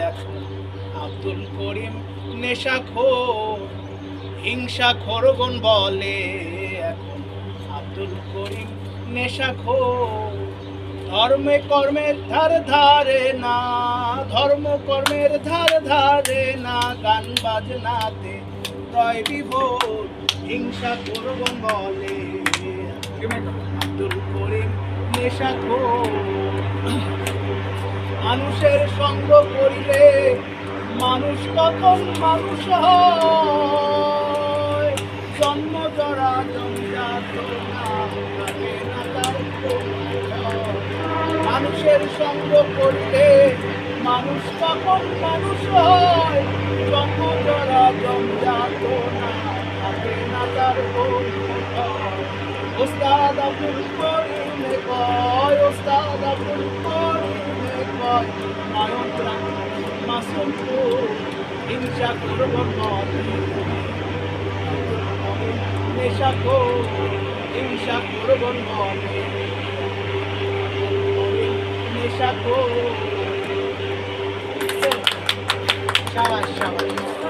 এখন আব্দুল করিম নেশাখোর, হিংসাখোরগণ বলে এখন আব্দুল করিম নেশাখোর। ধর্মে কর্মের ধার ধারে না, ধর্ম কর্মের ধার ধারে না, গান বাজনাতে রয় বিভোর, হিংসাখোরগণ বলে আব্দুল করিম নেশাখোর। মানুষের সঙ্গ করিলে মানুষ কখন মানুষ হয়, জন্ম জরা জঞ্জাত না থাকে না তার পরিচয়। মানুষের সঙ্গ করিলে মানুষ কখন মানুষ হয়, জন্ম জরা জঞ্জাত না থাকে না তার পরিচয়। ওস্তাদ আব্দুল করিমে কয়, ওস্তাদ আব্দুল করিমে কয়, নয়ন প্রাণ মাসুমপুর, হিংসাখোরগণ বলে নেশাখোর, হিংসাখোরগণ বলে নেশাখোর। শাবাশ শাবাশ।